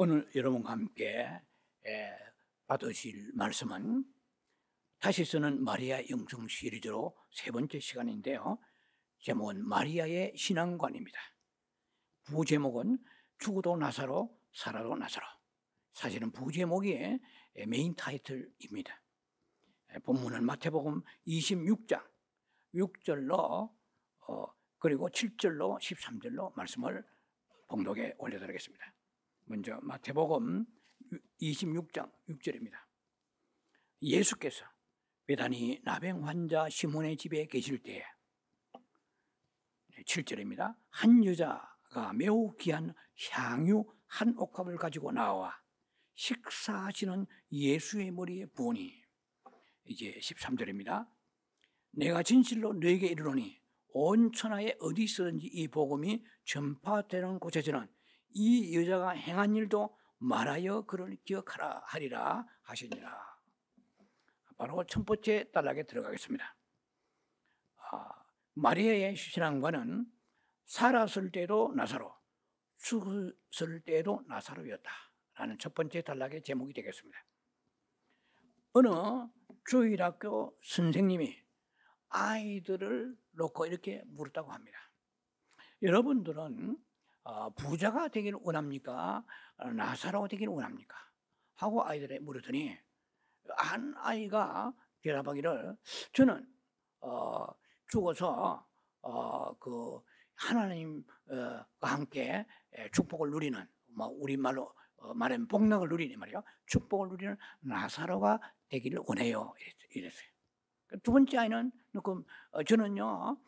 오늘 여러분과 함께 받으실 말씀은 다시 쓰는 마리아 영성 시리즈로 세 번째 시간인데요. 제목은 마리아의 신앙관입니다. 부제목은 죽어도 나사로 살아도 나사로. 사실은 부제목이 메인 타이틀입니다. 본문은 마태복음 26장 6절로 그리고 7절로 13절로 말씀을 봉독에 올려드리겠습니다. 먼저 마태복음 26장 6절입니다. 예수께서 베다니 나병 환자 시몬의 집에 계실 때에 7절입니다. 한 여자가 매우 귀한 향유 한 옥합을 가지고 나와 식사하시는 예수의 머리에 부으니, 이제 13절입니다. 내가 진실로 너에게 이르노니 온 천하에 어디 있든지 이 복음이 전파되는 곳에서는 이 여자가 행한 일도 말하여 그를 기억하라 하리라 하시니라. 바로 첫 번째 단락에 들어가겠습니다. 마리아의 신앙과는 살았을 때도 나사로, 죽었을 때도 나사로였다라는 첫 번째 단락의 제목이 되겠습니다. 어느 주일학교 선생님이 아이들을 놓고 이렇게 물었다고 합니다. 여러분들은 부자가 되기를 원합니까? 나사로가 되기를 원합니까? 하고 아이들에 물었더니 한 아이가 대답하기를, 저는 죽어서 그 하나님과 함께 축복을 누리는, 우리말로 말하면 복락을 누리는 말이요, 축복을 누리는 나사로가 되기를 원해요, 이랬어요. 두 번째 아이는 저는요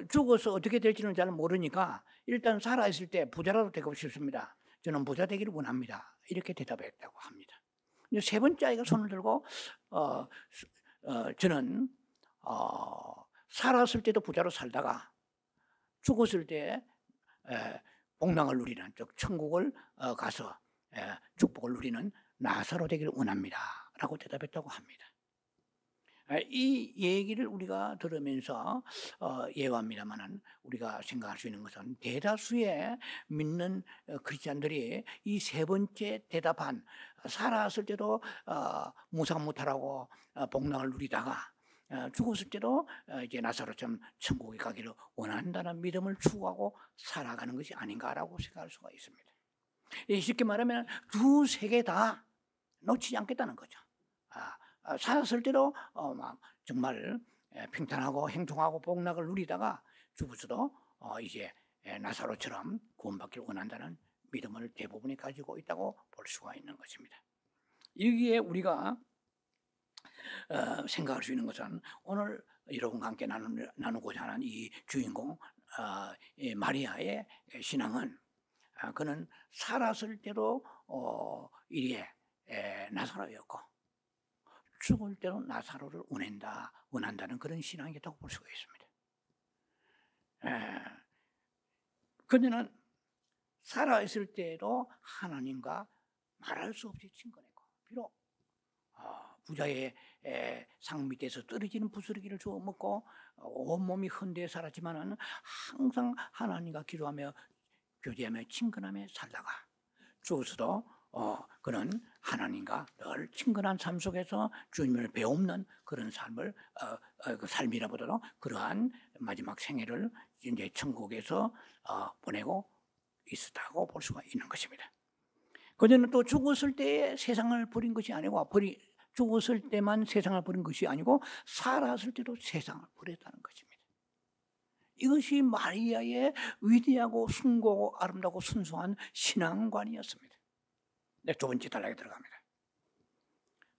죽어서 어떻게 될지는 잘 모르니까 일단 살아있을 때 부자라도 되고 싶습니다. 저는 부자 되기를 원합니다. 이렇게 대답했다고 합니다. 세 번째 아이가 손을 들고 저는 살았을 때도 부자로 살다가 죽었을 때 복락을 누리는, 즉 천국을 가서 축복을 누리는 나사로 되기를 원합니다 라고 대답했다고 합니다. 이 얘기를 우리가 들으면서 예화입니다만 우리가 생각할 수 있는 것은 대다수의 믿는 크리스찬들이 이 세 번째 대답한, 살았을 때도 무상무탈하고 복락을 누리다가 죽었을 때도 이제 나사로처럼 천국에 가기를 원한다는 믿음을 추구하고 살아가는 것이 아닌가라고 생각할 수가 있습니다. 쉽게 말하면 두 세계 다 놓치지 않겠다는 거죠. 살았을 때도 정말 평탄하고 행복하고 복락을 누리다가 죽어서도 이제 나사로처럼 구원받기를 원한다는 믿음을 대부분이 가지고 있다고 볼 수가 있는 것입니다. 여기에 우리가 생각할 수 있는 것은 오늘 여러분과 함께 나누고자 하는 이 주인공 마리아의 신앙은, 그는 살았을 때도 이리에 나사로였고 죽을 때도 나사로를 원한다는 그런 신앙이었다고 볼 수가 있습니다. 그녀는 살아있을 때도 하나님과 말할 수 없이 친근했고, 비록 부자의 상 밑에서 떨어지는 부스러기를 주워 먹고 온몸이 헌대에 살았지만은 항상 하나님과 기도하며 교제하며 친근하며 살다가 죽어서도 그는 하나님과 늘 친근한 삶 속에서 주님을 배우는 그런 삶을 그 삶이라보다도 그러한 마지막 생애를 이제 천국에서 보내고 있었다고 볼 수가 있는 것입니다. 그녀는 또 죽었을 때 세상을 버린 것이 아니고, 죽었을 때만 세상을 버린 것이 아니고 살았을 때도 세상을 버렸다는 것입니다. 이것이 마리아의 위대하고 숭고하고 아름다고 순수한 신앙관이었습니다. 두 번째 단락에 들어갑니다.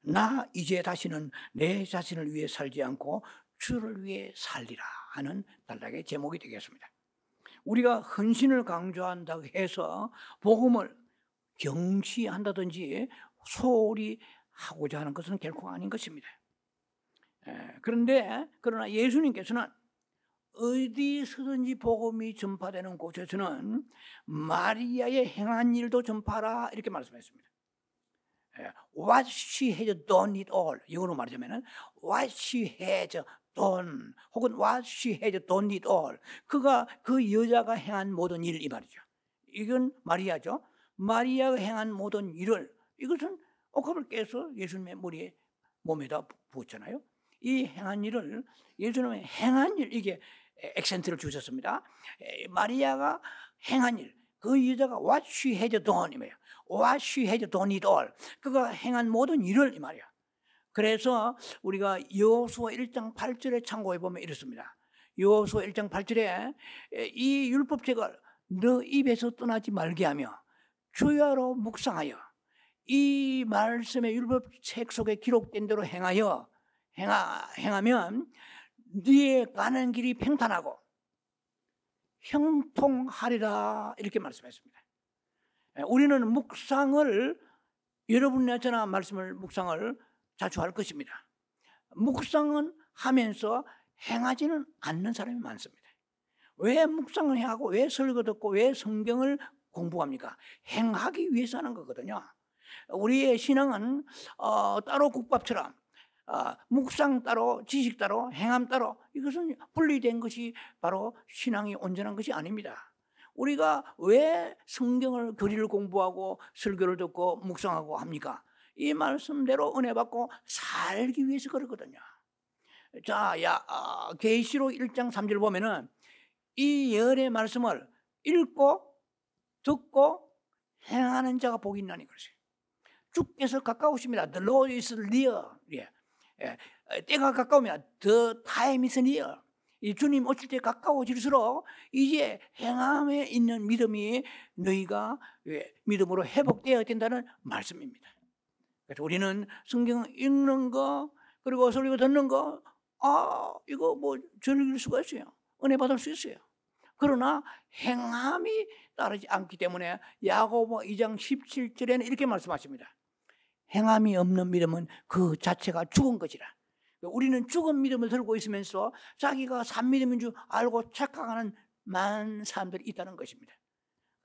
나 이제 다시는 내 자신을 위해 살지 않고 주를 위해 살리라 하는 단락의 제목이 되겠습니다. 우리가 헌신을 강조한다고 해서 복음을 경시한다든지 소홀히 하고자 하는 것은 결코 아닌 것입니다. 그러나 예수님께서는 어디서든지 복음이 전파되는 곳에서는 마리아의 행한 일도 전파하라 이렇게 말씀했습니다. What she has done it all. 영어로 말하자면 what she has done 혹은 what she has done it all. 그 여자가 행한 모든 일, 이 말이죠. 이건 마리아죠. 마리아가 행한 모든 일을, 이것은 옥합을 깨서 예수님의 머리에 몸에다 부었잖아요. 이 행한 일을, 예수님의 행한 일, 이게 액센트를 주셨습니다. 마리아가 행한 일, 그 여자가 what she had done, 이거예요. what she had done it all, 그가 행한 모든 일을, 이 말이야. 그래서 우리가 여호수아 1장 8절에 참고해 보면 이렇습니다. 여호수아 1장 8절에 이 율법책을 너 입에서 떠나지 말게 하며 주야로 묵상하여 이 말씀의 율법책 속에 기록된 대로 행하면 네의 가는 길이 평탄하고 형통하리라, 이렇게 말씀했습니다. 우리는 묵상을, 여러분이나 저나 말씀을 묵상을 자주 할 것입니다. 묵상은 하면서 행하지는 않는 사람이 많습니다. 왜 묵상을 하고 왜 설교 듣고 왜 성경을 공부합니까? 행하기 위해서 하는 거거든요. 우리의 신앙은 따로 국밥처럼 묵상 따로 지식 따로 행함 따로, 이것은 분리된 것이 바로 신앙이 온전한 것이 아닙니다. 우리가 왜 성경을 교리를 공부하고 설교를 듣고 묵상하고 합니까? 이 말씀대로 은혜 받고 살기 위해서 그러거든요. 자, 계시록 1장 3절 보면은 이 예언의 말씀을 읽고 듣고 행하는 자가 복이 있나니 그러세요. 주께서 가까우십니다. The Lord is near. 때가 가까우면 The time is near. 이 주님 오실 때 가까워질수록 이제 행함에 있는 믿음이 너희가 믿음으로 회복되어야 된다는 말씀입니다. 그래서 우리는 성경 읽는 거 그리고 설교 듣는 거 이거 뭐 즐길 수가 있어요. 은혜 받을 수 있어요. 그러나 행함이 따르지 않기 때문에 야고보 2장 17절에는 이렇게 말씀하십니다. 행함이 없는 믿음은 그 자체가 죽은 것이라. 우리는 죽은 믿음을 들고 있으면서 자기가 산 믿음인 줄 알고 착각하는 많은 사람들이 있다는 것입니다.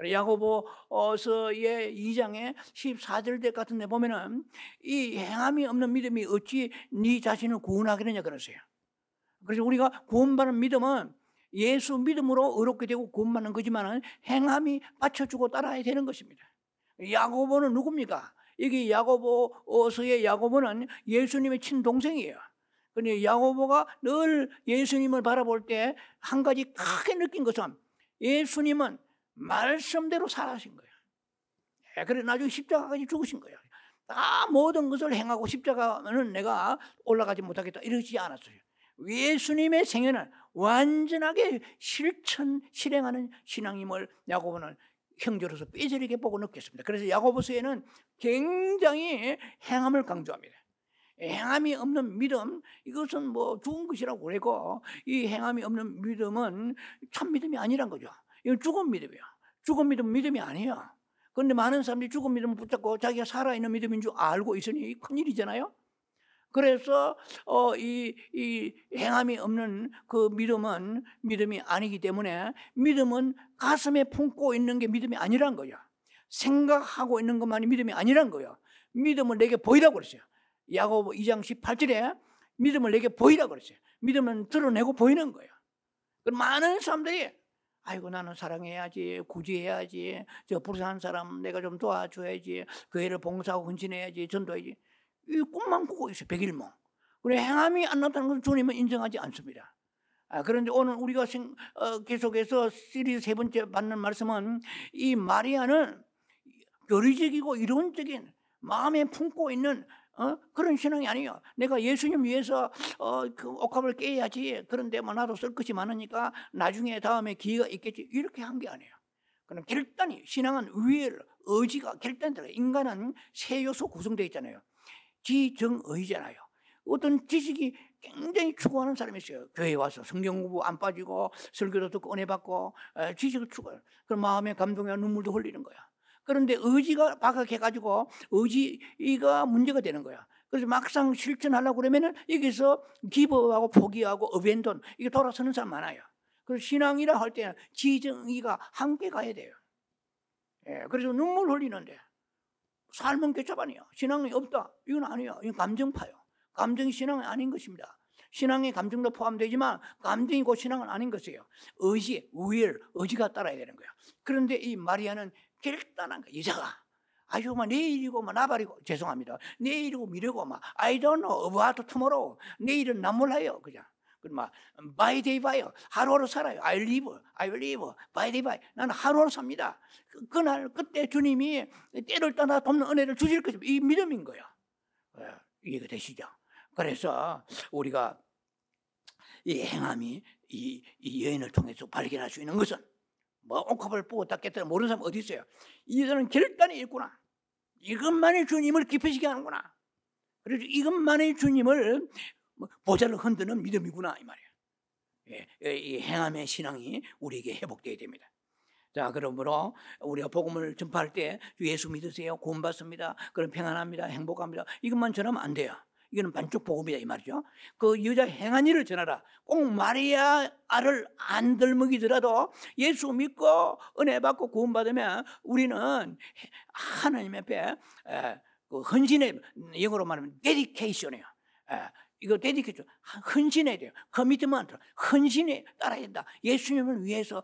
야고보서의 2장의 14절 같은 데 보면은 이 행함이 없는 믿음이 어찌 네 자신을 구원하겠느냐 그러세요. 그래서 우리가 구원받는 믿음은 예수 믿음으로 의롭게 되고 구원받는 거지만은 행함이 받쳐주고 따라야 되는 것입니다. 야고보는 누굽니까? 여기 야고보서의 야고보는 예수님의 친동생이에요. 그런데 야고보가 늘 예수님을 바라볼 때 한 가지 크게 느낀 것은 예수님은 말씀대로 살아신 거예요. 그래서 나중에 십자가까지 죽으신 거예요. 다 모든 것을 행하고 십자가는 내가 올라가지 못하겠다 이러지 않았어요. 예수님의 생애는 완전하게 실행하는 신앙임을 야고보는 형제로서 삐저리게 보고 느꼈습니다. 그래서 야고보서에는 굉장히 행함을 강조합니다. 행함이 없는 믿음, 이것은 뭐 죽은 것이라고 그러고, 이 행함이 없는 믿음은 참 믿음이 아니란 거죠. 이건 죽은 믿음이에요. 죽은 믿음은 믿음이 아니에요. 그런데 많은 사람들이 죽은 믿음을 붙잡고 자기가 살아있는 믿음인 줄 알고 있으니 큰일이잖아요. 그래서 이 행함이 없는 그 믿음은 믿음이 아니기 때문에 믿음은 가슴에 품고 있는 게 믿음이 아니란 거예요. 생각하고 있는 것만이 믿음이 아니란 거예요. 믿음을 내게 보이라고 그랬어요. 야고보 2장 18절에 믿음을 내게 보이라고 그랬어요. 믿음은 드러내고 보이는 거예요. 많은 사람들이 아이고 나는 사랑해야지, 구제해야지, 저 불쌍한 사람 내가 좀 도와줘야지, 그 애를 봉사하고 헌신해야지, 전도해야지, 이 꿈만 꾸고 있어요. 백일몽. 그래 행함이 안 나타나는 것을 주님은 인정하지 않습니다. 그런데 오늘 우리가 계속해서 시리즈 세 번째 받는 말씀은 이 마리아는 교리적이고 이론적인 마음에 품고 있는 그런 신앙이 아니에요. 내가 예수님 위해서 그 옥합을 깨야지. 그런데 뭐 나도 쓸 것이 많으니까 나중에 다음에 기회가 있겠지. 이렇게 한 게 아니에요. 그럼 결단이, 신앙은 의지가 결단되어 인간은 세 요소 구성되어 있잖아요. 지정의잖아요. 어떤 지식이 굉장히 추구하는 사람이 있어요. 교회에 와서 성경 공부 안 빠지고 설교도 듣고 은혜 받고 지식을 추구해요. 그럼 마음의 감동이나 눈물도 흘리는 거야. 그런데 의지가 박약해가지고 의지가 문제가 되는 거야. 그래서 막상 실천하려고 그러면은 여기서 기부하고 포기하고 어벤던 이게 돌아서는 사람 많아요. 그래서 신앙이라 할 때는 지정의가 함께 가야 돼요. 그래서 눈물 흘리는데 삶은 개차반이야. 신앙이 없다. 이건 아니에요. 이건 감정파요. 감정이 신앙이 아닌 것입니다. 신앙에 감정도 포함되지만 감정이 곧 신앙은 아닌 것이에요. 의지가 따라야 되는 거예요. 그런데 이 마리아는 결단한 거야. 여자가 아주 막 내일이고 막 나발이고 죄송합니다. 내일이고 미래고 막 I don't know about tomorrow. 내일은 난 몰라요. 그냥. 그럼 막 by day by 하루하루 살아요. I live by day by. 나는 하루하루 삽니다. 그날 그때 주님이 때를 떠나 돕는 은혜를 주실 것입니다. 이 믿음인 거예요. 이해가 되시죠? 그래서 우리가 이 행함이 이 여인을 통해서 발견할 수 있는 것은 뭐 옥합을 보고 딱 깨뜨려 모르는 사람 어디 있어요? 이들은 결단이 있구나. 이것만이 주님을 기쁘시게 하는구나. 그래서 이것만이 주님을 보좌를 흔드는 믿음이구나 이 말이에요. 이 행함의 신앙이 우리에게 회복되어야 됩니다. 자, 그러므로 우리가 복음을 전파할 때 예수 믿으세요. 구원받습니다. 그럼 평안합니다. 행복합니다. 이것만 전하면 안 돼요. 이거는 반쪽 복음이다 이 말이죠. 그 여자 행한 일을 전하라. 꼭 마리아를 안 덜먹이더라도 예수 믿고 은혜 받고 구원받으면 우리는 하나님 앞에 그 헌신의, 영어로 말하면 데디케이션이에요. 이거 데디케이션, 헌신해야 돼요. 커미트먼트, 헌신에 따라야 된다. 예수님 위해서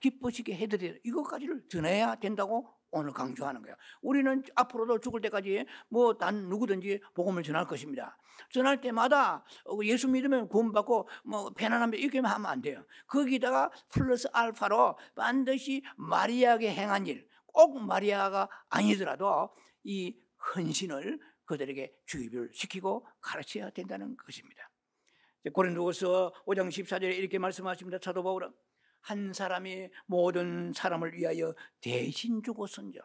기쁘시게 해드려야 돼. 이것까지를 전해야 된다고 오늘 강조하는 거예요. 우리는 앞으로도 죽을 때까지 뭐 단 누구든지 복음을 전할 것입니다. 전할 때마다 예수 믿으면 구원받고 뭐 편안합니다 이렇게 하면 안 돼요. 거기다가 플러스 알파로 반드시 마리아에게 행한 일, 꼭 마리아가 아니더라도 이 헌신을 그들에게 주입을 시키고 가르쳐야 된다는 것입니다. 고린도후서 5장 14절에 이렇게 말씀하십니다. 사도 바울은 한 사람이 모든 사람을 위하여 대신 죽었은즉,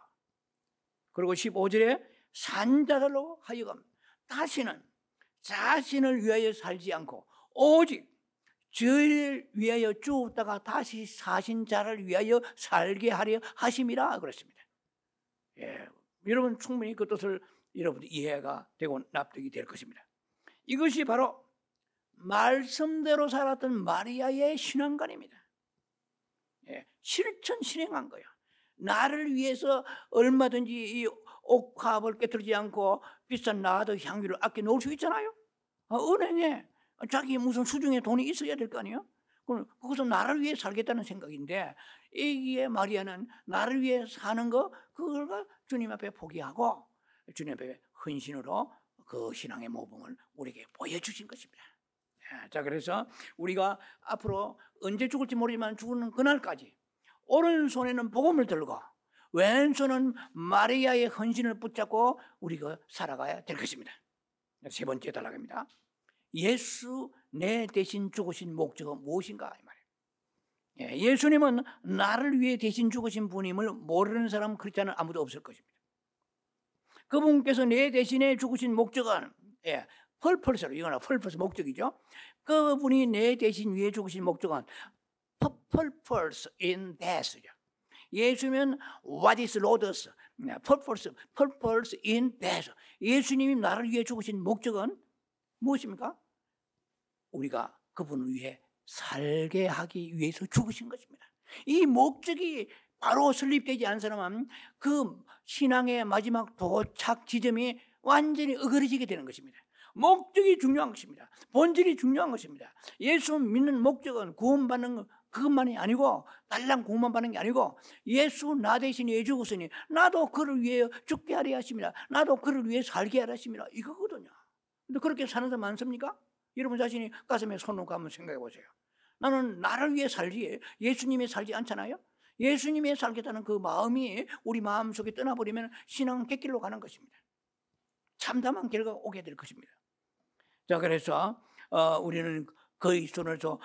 그리고 15절에 산자들로 하여금 다시는 자신을 위하여 살지 않고 오직 저를 위하여 죽었다가 다시 사신 자를 위하여 살게 하려 하심이라 그랬습니다. 여러분 충분히 그 뜻을 여러분 이해가 되고 납득이 될 것입니다. 이것이 바로 말씀대로 살았던 마리아의 신앙관입니다. 실천 실행한 거예요. 나를 위해서 얼마든지 이 옥합을 깨뜨리지 않고 비싼 나드 향유를 아껴 놓을 수 있잖아요. 은행에 자기 무슨 수중에 돈이 있어야 될 거 아니에요. 그럼 그것은 나를 위해 살겠다는 생각인데, 이기에 마리아는 나를 위해 사는 거 그걸 주님 앞에 포기하고 주님 앞에 헌신으로 그 신앙의 모범을 우리에게 보여주신 것입니다. 자, 그래서 우리가 앞으로 언제 죽을지 모르지만 죽는 그날까지 오른손에는 복음을 들고 왼손은 마리아의 헌신을 붙잡고 우리가 살아가야 될 것입니다. 세 번째 단락입니다. 예수 내 대신 죽으신 목적은 무엇인가 이 말이에요. 예수님은 나를 위해 대신 죽으신 분임을 모르는 사람 크리스찬은 아무도 없을 것입니다. 그분께서 내 대신에 죽으신 목적은 펄펄스로, 이거나 펄펄스 목적이죠. 그분이 내 대신 위해 죽으신 목적은 purpose in death죠. 예수님은 what is Lord's purpose in death. 예수님이 나를 위해 죽으신 목적은 무엇입니까? 우리가 그분을 위해 살게 하기 위해서 죽으신 것입니다. 이 목적이 바로 설립되지 않은 사람은 그 신앙의 마지막 도착 지점이 완전히 어그러지게 되는 것입니다. 목적이 중요한 것입니다. 본질이 중요한 것입니다. 예수 믿는 목적은 구원받는 그것만이 아니고, 달랑 구원만 받는 게 아니고, 예수 나 대신 왜 죽었으니 나도 그를 위해 죽게 하려 하십니다. 나도 그를 위해 살게 하려 하십니다. 이거거든요. 근데 그렇게 사는 사람 많습니까? 여러분 자신이 가슴에 손 놓고 한번 생각해 보세요. 나는 나를 위해 살지 예수님이 살지 않잖아요. 예수님이 살겠다는 그 마음이 우리 마음속에 떠나버리면 신앙은 객길로 가는 것입니다. 참담한 결과가 오게 될 것입니다. 자, 그래서 우리는 그리스도로서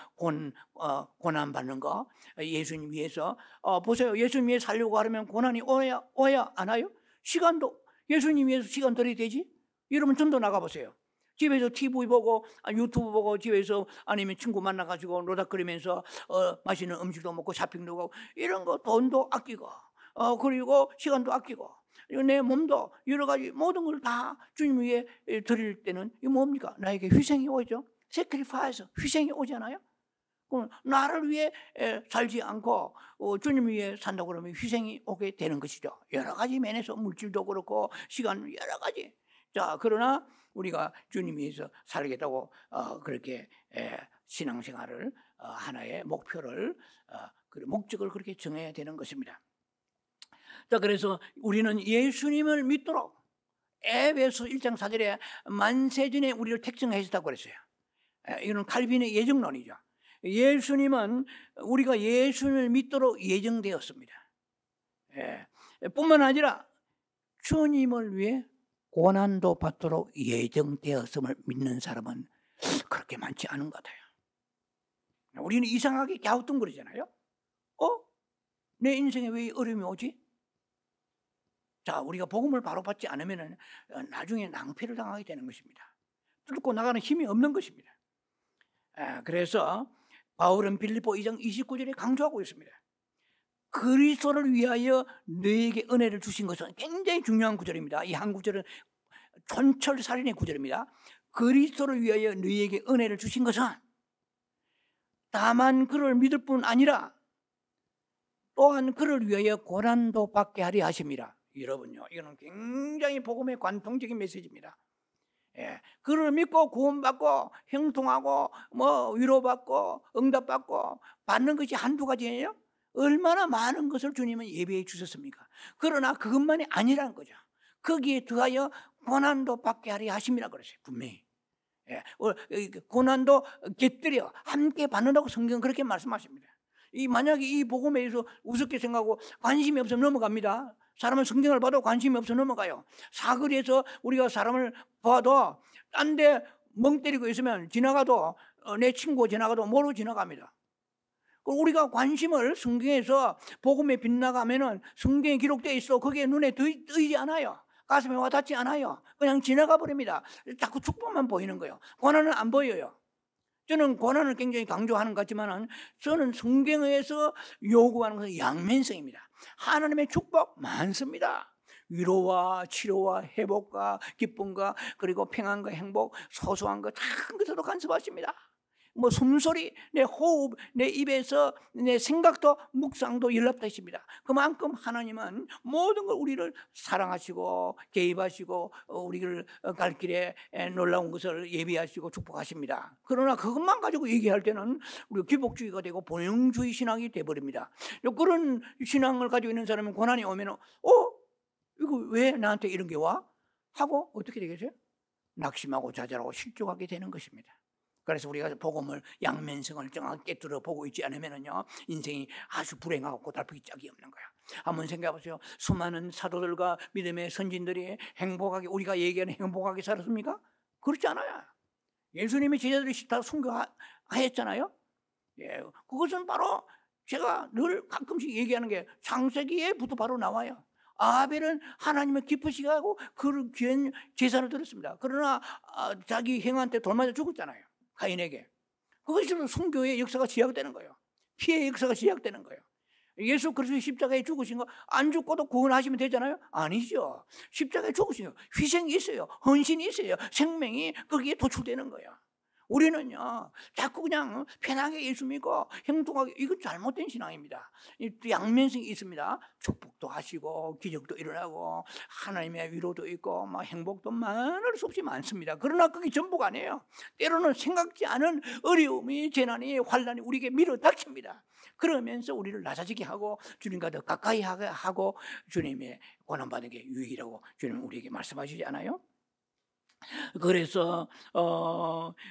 고난받는 거, 예수님 위해서 보세요. 예수님 위해 살려고 하려면 고난이 오야 안 와요? 시간도 예수님 위해서 시간 들이대지. 여러분 전도 나가보세요. 집에서 TV 보고 유튜브 보고 집에서 아니면 친구 만나가지고 노닥거리면서 맛있는 음식도 먹고 쇼핑도 가고 이런 거 돈도 아끼고 그리고 시간도 아끼고 내 몸도 여러 가지 모든 걸 다 주님 위해 드릴 때는 이 뭡니까? 나에게 희생이 오죠. sacrifice, 희생이 오잖아요. 그럼 나를 위해 살지 않고 주님 위해 산다고 그러면 희생이 오게 되는 것이죠. 여러 가지 면에서 물질도 그렇고 시간 여러 가지. 자, 그러나 우리가 주님 위해서 살겠다고 그렇게 신앙생활을 하나의 목표를 목적을 그렇게 정해야 되는 것입니다. 자, 그래서 우리는 예수님을 믿도록 에베소 1장 4절에 만세전에 우리를 택정하셨다고 그랬어요. 이거는 칼빈의 예정론이죠. 예수님은 우리가 예수님을 믿도록 예정되었습니다. 뿐만 아니라 주님을 위해 고난도 받도록 예정되었음을 믿는 사람은 그렇게 많지 않은 것 같아요. 우리는 이상하게 갸우뚱거리잖아요. 내 인생에 왜 어려움이 오지? 자, 우리가 복음을 바로 받지 않으면 나중에 낭패를 당하게 되는 것입니다. 뚫고 나가는 힘이 없는 것입니다. 그래서 바울은 빌립보 2장 29절에 강조하고 있습니다. 그리스도를 위하여 너에게 은혜를 주신 것은 굉장히 중요한 구절입니다. 이 한 구절은 촌철살인의 구절입니다. 그리스도를 위하여 너에게 은혜를 주신 것은 다만 그를 믿을 뿐 아니라 또한 그를 위하여 고난도 받게 하려 하심이라. 여러분요, 이거는 굉장히 복음의 관통적인 메시지입니다. 그를 믿고 구원받고 형통하고 위로받고 응답받고 받는 것이 한두 가지예요? 얼마나 많은 것을 주님은 예비해 주셨습니까? 그러나 그것만이 아니라는 거죠. 거기에 더하여 고난도 받게 하려 하심이라 그랬어요. 분명히. 고난도 곁들여 함께 받는다고 성경은 그렇게 말씀하십니다. 만약에 이 복음에 대해서 우습게 생각하고 관심이 없으면 넘어갑니다. 사람은 성경을 봐도 관심이 없어 넘어가요. 사거리에서 우리가 사람을 봐도 딴 데 멍 때리고 있으면 지나가도 내 친구가 지나가도 모르고 지나갑니다. 우리가 관심을 성경에서 복음에 빗나가면은 성경에 기록되어 있어 거기에 눈에 뜨이지 않아요. 가슴에 와닿지 않아요. 그냥 지나가 버립니다. 자꾸 축복만 보이는 거예요. 고난은 안 보여요. 저는 고난을 굉장히 강조하는 것 같지만 저는 성경에서 요구하는 것은 양면성입니다. 하나님의 축복 많습니다. 위로와 치료와 회복과 기쁨과 그리고 평안과 행복, 소소한 것 큰 것으로 간섭하십니다. 숨소리, 내 호흡, 내 입에서 내 생각도 묵상도 연락되십니다. 그만큼 하나님은 모든 걸 우리를 사랑하시고 개입하시고 우리를 갈 길에 놀라운 것을 예비하시고 축복하십니다. 그러나 그것만 가지고 얘기할 때는 우리가 기복주의가 되고 본영주의 신앙이 돼버립니다. 그런 신앙을 가지고 있는 사람은 고난이 오면 이거 왜 나한테 이런 게 와? 하고 어떻게 되겠어요? 낙심하고 좌절하고 실족하게 되는 것입니다. 그래서 우리가 복음을 양면성을 정확히 꿰뚫어 보고 있지 않으면요 인생이 아주 불행하고 고달프기 짝이 없는 거야. 한번 생각해 보세요. 수많은 사도들과 믿음의 선진들이 행복하게 우리가 얘기하는 행복하게 살았습니까? 그렇지 않아요. 예수님의 제자들이 다 순교하였잖아요. 그것은 바로 제가 늘 가끔씩 얘기하는 게 창세기에부터 바로 나와요. 아벨은 하나님을 기쁘시게 하고 그 귀한 제사를 드렸습니다. 그러나 자기 형한테 돌 맞아 죽었잖아요. 가인에게. 그것으로 순교의 역사가 시작되는 거예요. 피해의 역사가 시작되는 거예요. 예수 그리스도의 십자가에 죽으신 거 안 죽고도 구원하시면 되잖아요? 아니죠. 십자가에 죽으신 거 희생이 있어요. 헌신이 있어요. 생명이 거기에 도출되는 거예요. 우리는요 자꾸 그냥 편하게 예수 믿고 행동하게, 이건 잘못된 신앙입니다. 양면성이 있습니다. 축복도 하시고 기적도 일어나고 하나님의 위로도 있고 행복도 많을 수 없이 많습니다. 그러나 그게 전부가 아니에요. 때로는 생각지 않은 어려움이, 재난이, 환난이 우리에게 밀어닥칩니다. 그러면서 우리를 낮아지게 하고 주님과 더 가까이 하고 주님의 고난받는 게 유익이라고 주님은 우리에게 말씀하시지 않아요? 그래서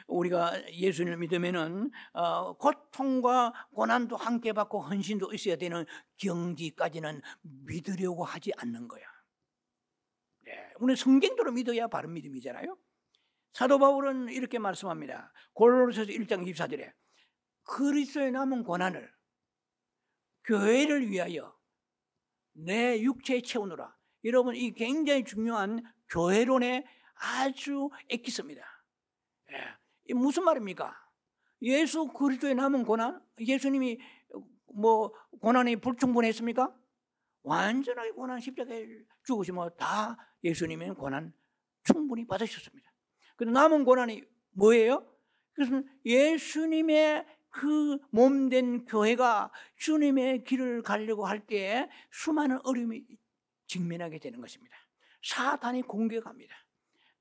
우리가 예수님을 믿으면은 고통과 고난도 함께 받고 헌신도 있어야 되는 경지까지는 믿으려고 하지 않는 거야. 우리는 성경대로 믿어야 바른 믿음이잖아요. 사도 바울은 이렇게 말씀합니다. 골로새서 1장 24절에 그리스도의 남은 고난을 교회를 위하여 내 육체에 채우노라. 여러분, 이 굉장히 중요한 교회론의 아주 엑기스입니다. 이 무슨 말입니까? 예수 그리스도의 남은 고난, 예수님이 고난이 불충분했습니까? 완전하게 고난 십자가에 죽으시면 다 예수님의 고난 충분히 받으셨습니다. 그 남은 고난이 뭐예요? 그것은 예수님의 그 몸된 교회가 주님의 길을 가려고 할 때 수많은 어려움이 직면하게 되는 것입니다. 사탄이 공격합니다.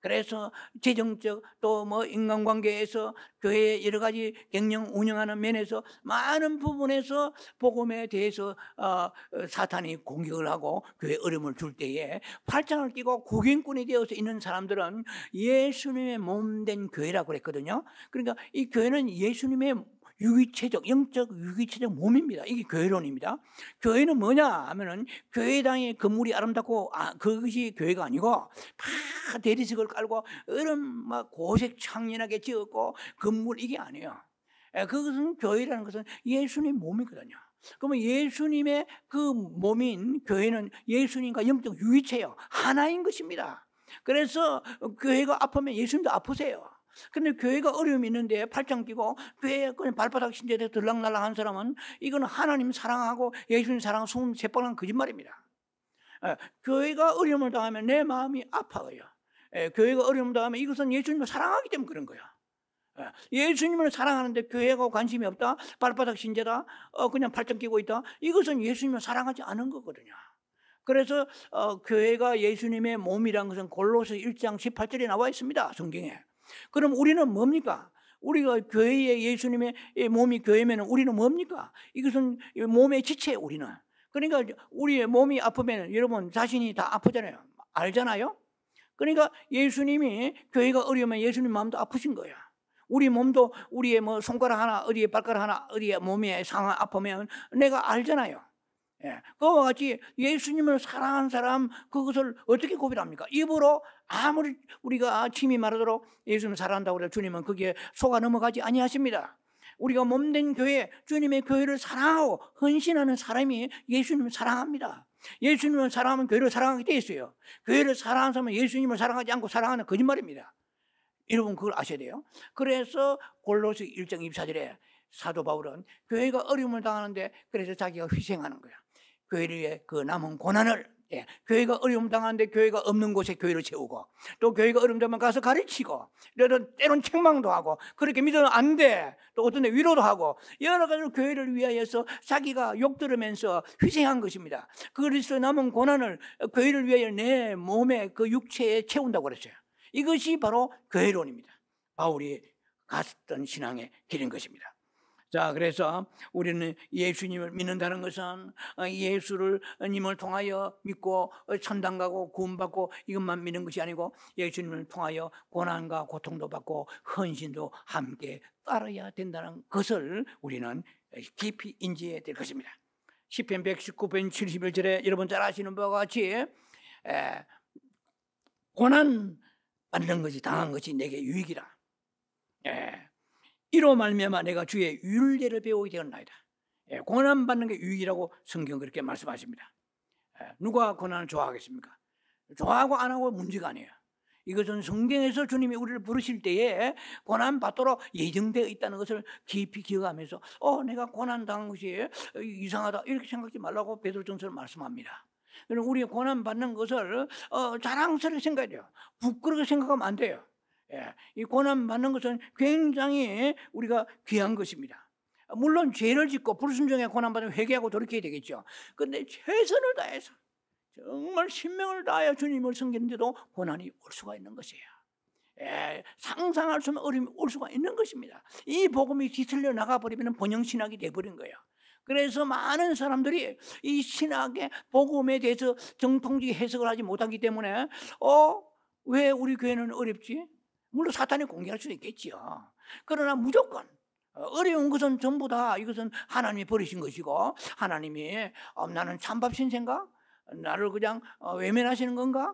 그래서 재정적 또 뭐 인간관계에서 교회의 여러 가지 경영 운영하는 면에서 많은 부분에서 복음에 대해서 사탄이 공격을 하고 교회에 어려움을 줄 때에 팔짱을 끼고 구경꾼이 되어서 있는 사람들은 예수님의 몸된 교회라고 그랬거든요. 그러니까 이 교회는 예수님의 유기체적, 영적 유기체적 몸입니다. 이게 교회론입니다. 교회는 뭐냐 하면은 교회당의 건물이 아름답고 그것이 교회가 아니고 다 대리석을 깔고 이런 막 고색 창연하게 지었고 건물 이게 아니에요. 그것은 교회라는 것은 예수님 몸이거든요. 그러면 예수님의 그 몸인 교회는 예수님과 영적 유기체예요. 하나인 것입니다. 그래서 교회가 아프면 예수님도 아프세요. 근데 교회가 어려움이 있는데 팔짱 끼고 교회에 그냥 발바닥 신제에 들락날락한 사람은 이거는 하나님 사랑하고 예수님 사랑하고 숨 새빨간 거짓말입니다. 교회가 어려움을 당하면 내 마음이 아파요. 교회가 어려움을 당하면 이것은 예수님을 사랑하기 때문에 그런 거야. 예수님을 사랑하는데 교회가 관심이 없다, 발바닥 신제다, 그냥 팔짱 끼고 있다, 이것은 예수님을 사랑하지 않은 거거든요. 그래서 교회가 예수님의 몸이란 것은 골로새 1장 18절에 나와 있습니다, 성경에. 그럼 우리는 뭡니까? 우리가 교회의 예수님의 몸이 교회면 우리는 뭡니까? 이것은 몸의 지체예요, 우리는. 그러니까 우리의 몸이 아프면 여러분 자신이 다 아프잖아요. 알잖아요? 그러니까 예수님이 교회가 어려우면 예수님 마음도 아프신 거예요. 우리 몸도 우리의 뭐 손가락 하나, 어디에 발가락 하나, 어디에 몸에 상하 아프면 내가 알잖아요. 그와 같이 예수님을 사랑하는 사람 그것을 어떻게 고백합니까? 입으로 아무리 우리가 침이 마르도록 예수님을 사랑한다고 해도 주님은 거기에 속아 넘어가지 아니하십니다. 우리가 몸된 교회, 주님의 교회를 사랑하고 헌신하는 사람이 예수님을 사랑합니다. 예수님을 사랑하면 교회를 사랑하게 돼 있어요. 교회를 사랑하는 사람은 예수님을 사랑하지 않고 사랑하는 거짓말입니다. 여러분 그걸 아셔야 돼요. 그래서 골로새 1장 24절에 사도 바울은 교회가 어려움을 당하는데 그래서 자기가 희생하는 거야. 교회를 위해 그 남은 고난을, 교회가 어려움 당하는데 교회가 없는 곳에 교회를 세우고 또 교회가 어려움 당하면 가서 가르치고 때론 책망도 하고 그렇게 믿으면 안 돼. 또 어떤 데 위로도 하고 여러 가지로 교회를 위하여서 자기가 욕 들으면서 희생한 것입니다. 그리스도의 남은 고난을 교회를 위하여 내 몸에 그 육체에 채운다고 그랬어요. 이것이 바로 교회론입니다. 바울이 갔던 신앙의 길인 것입니다. 자, 그래서 우리는 예수님을 믿는다는 것은 예수님을 통하여 믿고 천당 가고 구원받고 이것만 믿는 것이 아니고 예수님을 통하여 고난과 고통도 받고 헌신도 함께 따라야 된다는 것을 우리는 깊이 인지해야 될 것입니다. 시편 119편 71절에 여러분 잘 아시는 바와 같이 고난 받는 것이 당한 것이 내게 유익이라. 이로 말미암아 내가 주의 율례를 배우게 되었나이다. 고난 받는 게 유익이라고 성경 그렇게 말씀하십니다. 누가 고난을 좋아하겠습니까? 좋아하고 안 하고 문제가 아니에요. 이것은 성경에서 주님이 우리를 부르실 때에 고난 받도록 예정되어 있다는 것을 깊이 기억하면서 내가 고난 당한 것이 이상하다 이렇게 생각하지 말라고 베드로전서를 말씀합니다. 그럼 우리 고난 받는 것을 자랑스럽게 생각해야 돼요. 부끄럽게 생각하면 안 돼요. 이 고난 받는 것은 굉장히 우리가 귀한 것입니다. 물론 죄를 짓고 불순종에 고난 받으면 회개하고 돌이켜야 되겠죠. 그런데 최선을 다해서 정말 신명을 다하여 주님을 섬기는데도 고난이 올 수가 있는 것이에요. 상상할 수 없는 어려움이 올 수가 있는 것입니다. 이 복음이 뒤틀려 나가버리면 번영신학이 돼버린 거예요. 그래서 많은 사람들이 이 신학의 복음에 대해서 정통적인 해석을 하지 못하기 때문에 왜 우리 교회는 어렵지? 물론 사탄이 공개할 수도 있겠지요. 그러나 무조건 어려운 것은 전부 다 이것은 하나님이 버리신 것이고 하나님이 나는 찬밥 신세인가? 나를 그냥 외면하시는 건가?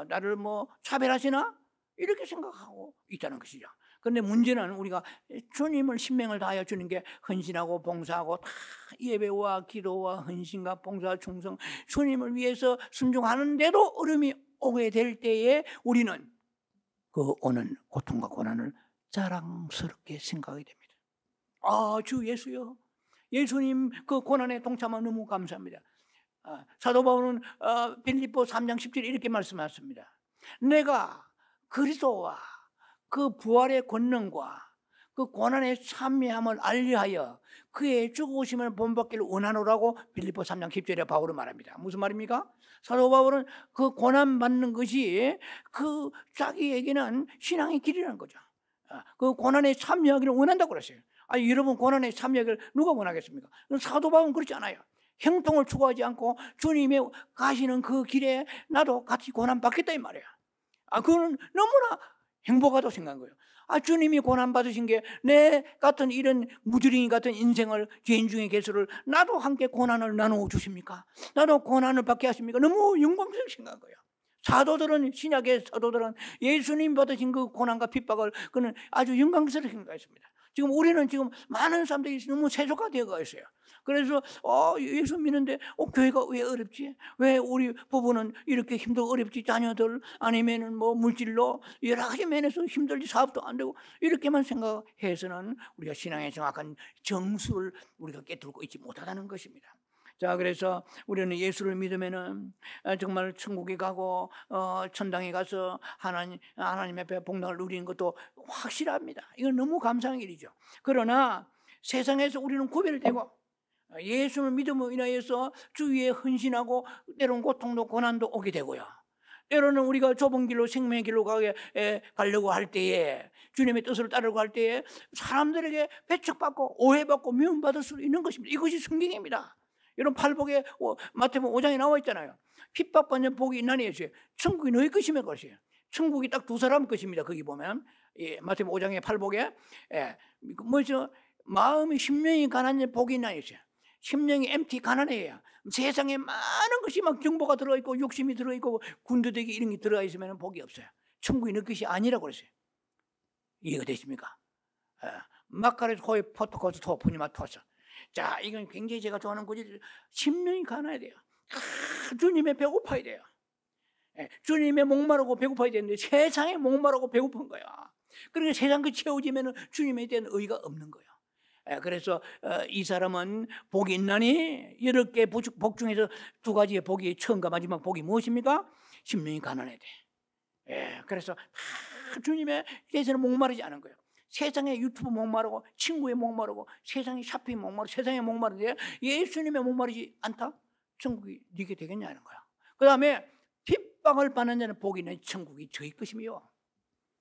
나를 뭐 차별하시나? 이렇게 생각하고 있다는 것이죠. 그런데 문제는 우리가 주님을 신명을 다하여 주는 게 헌신하고 봉사하고 다 예배와 기도와 헌신과 봉사 충성 주님을 위해서 순종하는데도 어려움이 오게 될 때에 우리는 그 오는 고통과 고난을 자랑스럽게 생각하게 됩니다. 주 예수요, 예수님 그 고난에 동참하 너무 감사합니다. 사도 바울은 빌립보 3장 10절에 이렇게 말씀하셨습니다. 내가 그리스도와 그 부활의 권능과 그 고난의 참여함을 알리하여 그의 죽으심을 본받기를 원하노라고 빌립보 3장 10절에 바울은 말합니다. 무슨 말입니까? 사도 바울은 그 고난 받는 것이 그 자기에게는 신앙의 길이라는 거죠. 그 고난에 참여하기를 원한다고 그랬어요. 아니, 여러분 고난에 참여하기를 누가 원하겠습니까? 사도 바울은 그렇지 않아요. 형통을 추구하지 않고 주님의 가시는 그 길에 나도 같이 고난 받겠다 이 말이에요. 그거는 너무나 행복하다고 생각한 거예요. 주님이 고난 받으신 게 내 같은 이런 무주랭이 같은 인생을 죄인 중에 개수를 나도 함께 고난을 나누어 주십니까? 나도 고난을 받게 하십니까? 너무 영광스럽게 생각한 거예요. 사도들은, 신약의 사도들은 예수님 받으신 그 고난과 핍박을 그는 아주 영광스럽게 생각했습니다. 지금 우리는 지금 많은 사람들이 너무 세속화되어 있어요. 그래서 예수 믿는데 교회가 왜 어렵지? 왜 우리 부부는 이렇게 힘들고 어렵지? 자녀들 아니면은 뭐 물질로 여러 가지 면에서 힘들지, 사업도 안 되고, 이렇게만 생각해서는 우리가 신앙의 정확한 정수를 우리가 깨뚫고 있지 못하다는 것입니다. 자, 그래서 우리는 예수를 믿으면은 정말 천국에 가고 천당에 가서 하나님 앞에 복락을 누리는 것도 확실합니다. 이건 너무 감사한 일이죠. 그러나 세상에서 우리는 구별되고 예수를 믿음으로 인하여서 주위에 헌신하고 때로는 고통도 고난도 오게 되고요. 때로는 우리가 좁은 길로 생명의 길로 가려고 할 때에, 주님의 뜻을 따르고 할 때에 사람들에게 배척받고 오해받고 미움받을 수 있는 것입니다. 이것이 성경입니다. 이런 팔복에 마태복음 5장에 나와 있잖아요. 핍박받는 복이 있나니 했어요. 천국이 너희 것이며 그러세요. 천국이 딱 두 사람 것입니다. 거기 보면 마태복음 5장의 팔복에 뭐죠? 마음이 심령이 가난한 복이 있나니 했어요. 심령이 empty 가난해요. 세상에 많은 것이 막 정보가 들어있고 욕심이 들어있고 군더더기 이런 게 들어가 있으면 복이 없어요. 천국이 너 것이 아니라고 그랬어요. 이해가 되십니까? 마카레스 호에 포토코스 토푸니마 토스. 자, 이건 굉장히 제가 좋아하는 거지. 심령이 가난해야 돼요. 주님의 배고파야 돼요. 주님의 목마르고 배고파야 되는데 세상에 목마르고 배고픈 거야. 그러니까 세상 그 채워지면 주님에 대한 의의가 없는 거예요. 그래서 이 사람은 복이 있나니, 10개 복 중에서 2가지의 복이 처음과 마지막 복이 무엇입니까? 심령이 가난해야 돼. 그래서 주님에 대해서는 목마르지 않은 거예요. 세상에 유튜브 목마르고 친구에 목마르고 세상에 샤핑 목마르고 세상에 목마른데 예수님의 목마르지 않다? 천국이 네게 되겠냐는 거야. 그 다음에 핍박을 받는 자는 복이 있는 천국이 저희 것이며.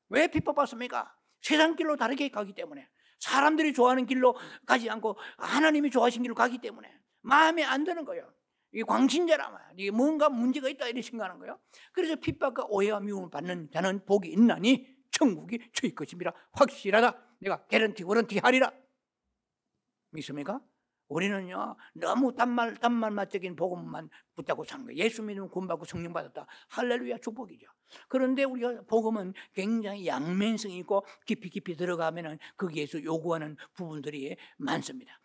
왜 핍박받습니까? 세상 길로 다르게 가기 때문에, 사람들이 좋아하는 길로 가지 않고 하나님이 좋아하신 길로 가기 때문에 마음에 안 드는 거예요. 이게 광신자라면 이게 뭔가 문제가 있다 이렇게 생각하는 거예요. 그래서 핍박과 오해와 미움을 받는 자는 복이 있나니 천국이 저희 것입니다. 확실하다. 내가 개런티 워런티 하리라. 믿습니까? 우리는요 너무 딴말맛적인 복음만 붙잡고 사는 거예요. 예수 믿으면 구원받고 성령 받았다. 할렐루야, 축복이죠. 그런데 우리가 복음은 굉장히 양면성이 있고 깊이 들어가면은 거기에서 요구하는 부분들이 많습니다.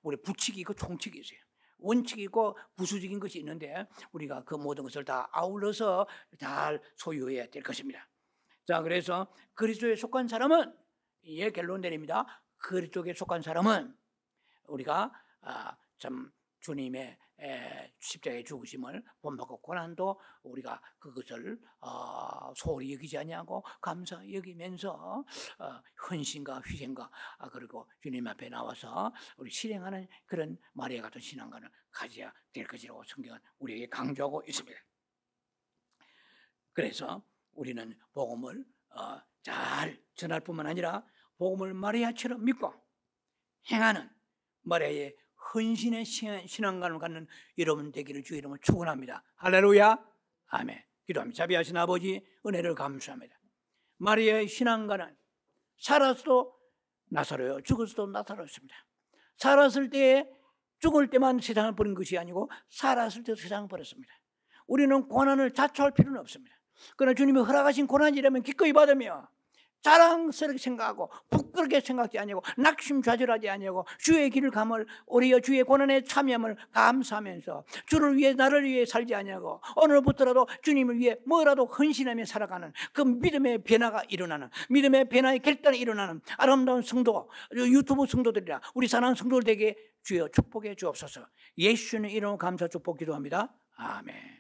우리 부칙이 있고 총칙이 있어요. 원칙이 있고 부수적인 것이 있는데 우리가 그 모든 것을 다 아울러서 잘 소유해야 될 것입니다. 자, 그래서 그리스도에 속한 사람은, 예, 결론 내립니다. 그리스도에 속한 사람은 우리가 참 주님의 십자가의 죽으심을 본받고 고난도 우리가 그것을 소홀히 여기지 아니하고 감사 여기면서 헌신과 희생과 그리고 주님 앞에 나와서 우리 실행하는 그런 마리아 같은 신앙관을 가져야 될 것이라고 성경은 우리에게 강조하고 있습니다. 그래서 우리는 복음을 잘 전할 뿐만 아니라 복음을 마리아처럼 믿고 행하는 마리아의 헌신의 신앙관을 갖는 여러분 되기를 주의 이름으로 축원합니다. 할렐루야, 아멘. 기도합니다. 자비하신 아버지, 은혜를 감사합니다. 마리아의 신앙관은 살았어도 나사로요, 죽었어도 나사로였습니다. 살았을 때, 죽을 때만 세상을 버린 것이 아니고 살았을 때도 세상을 버렸습니다. 우리는 고난을 자초할 필요는 없습니다. 그러나 주님이 허락하신 고난이라면 기꺼이 받으며 자랑스럽게 생각하고 부끄럽게 생각하지 아니하고 낙심좌절하지 아니하고 주의 길을 감을 우리가 주의 고난에 참여함을 감사하면서 주를 위해 나를 위해 살지 아니하고 오늘부터라도 주님을 위해 뭐라도 헌신하며 살아가는 그 믿음의 변화가 일어나는, 믿음의 변화의 결단이 일어나는 아름다운 성도, 유튜브 성도들이라 우리 사랑하는 성도들 되게 주여 축복해 주옵소서. 예수님의 이름으로 감사 축복 기도합니다. 아멘.